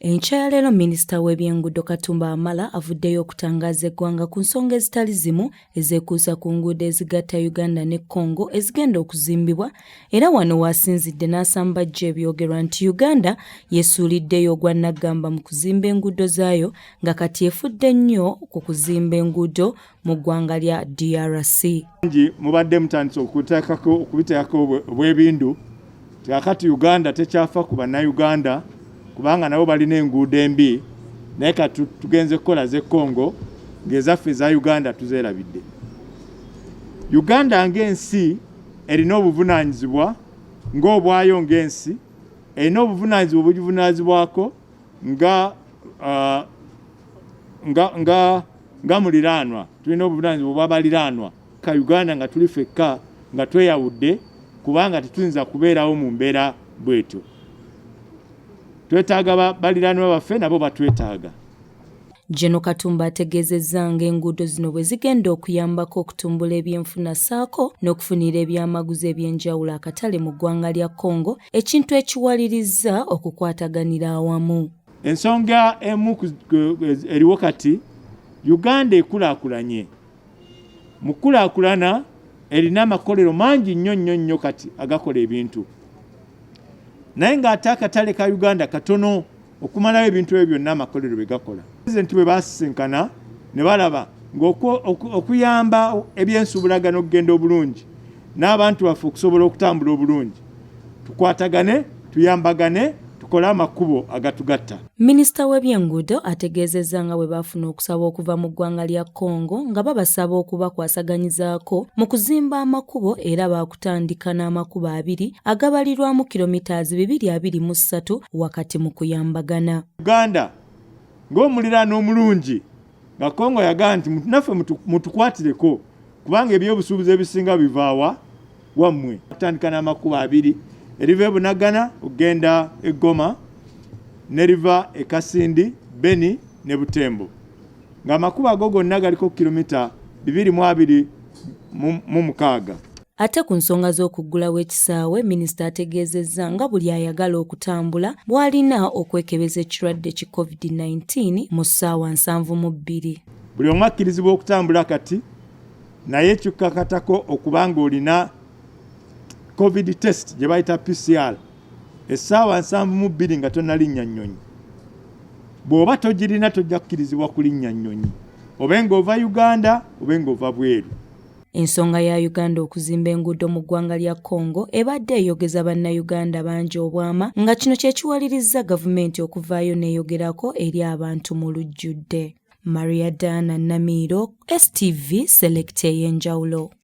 Enkya leero minisita w'ebyenguudo Katumba Wamala avuddeyo okutangaza eggwanga ku nsonga ezitali zimu ezeekuusa ku nguudo ezigatta Uganda ne Congo ezigenda okuzimbibwa, era wano waasinzidde n'asambajja ebyogerwa nti Uganda yeesuuliddeyo ogwannaggamba mu kuzimba enguudo zaayo nga kati efudde nnyo ku kuzimba enguudo mu ggwanga lya DRC. Mubadde mutandise okubiteekako obwebindu kakati Uganda tekyafa ku bannayuganda kubanga nabo balina enguudo embi naye kati tugenze kukola ze Congo ng'ezaffe za Uganda tuzeerabidde. Uganda ng'ensi erina obuvunaanyizibwa ng'obwayo ng'ensi erina obuvunaanyizibwa obugivunaanyizibwako nga muliraanwa, tulina obuvunaanyizibwa bw'abaliraanwa ka Uganda nga tuli fekka nga tweyawudde kubanga tetuyinza kubeerawo mu mbeera bwetyo. Twetaaga baliraanwa baffe nabo batwetaaga. Gen. Katumba ategeezezza ng'enguudo zino bwe zigenda okuyambako okutumbula ebyenfuna ssaako n'okufunira ebyamaguzi eby'enjawulo akatale mu ggwanga lya Congo, ekintu ekiwalirizza okukwataganira awamu. Ensonga emu eriwo kati Uganda ekulaakulanye. Mu kulaakulana erina amakolero mangi nnyo kati agakola ebintu. Naye ng'ate akatale ka Uganda katono okumalayo ebintu ebyo byonna amakolero bye gakola. Pulezidenti bwe baasisinkana ne balaba ng'okuyamba ebyensuubulagano okugenda obulungi n'abantu baffe okusobola okutambula obulungi, tukwatagane, tuyambagane, tukole amakubo agatugatta. Minisita w'ebyenguudo ategeezezza nga bwe baafuna okusaba okuva mu ggwanga lya Congo nga babasaba okubakwasaganyizaako mu kuzimba amakubo era baakutandika n'amakubo 2 agabalirwamu kilomitazi 223 wakati mu kuyambagana. Uganda ng'omuliraano omulungi nga Congo yagaa nti naffe mutukwatireko kubanga ebyobusuubuzi ebisinga bivaawa wammwe. Kutandika n'amakubo 2 eriva e Bunagana okugenda e Goma ne riva e Kasindi, Beni ne Butembo. Ng'amakubo ago gonna galiko kilomita 226. Ate ku nsonga z'okuggulawo ekisaawe, minisita ategeezezza nga buli ayagala okutambula bw'alina okwekebeza ekirwadde ki COVID-19 mu ssaawa 72. Buli omu akkirizibwa okutambula kati naye kikakatako okuba ng'olina COVID test gye bayita PCR essaawa 72 nga tonnalinnya nnyonyi. Bw'oba togirina tojja kukkirizibwa kulinnya nnyonyi obe ng'ova Uganda obe ng'ova bweru. Ensonga ya Uganda okuzimba enguudo mu ggwanga lya Congo ebadde eyogeza bannayuganda bangi obwama nga kino kye kiwalirizza gavumenti okuvaayo neeyogerako eri abantu mu lujjudde. Maria Dana Namiro, STV Select ey'enjawulo.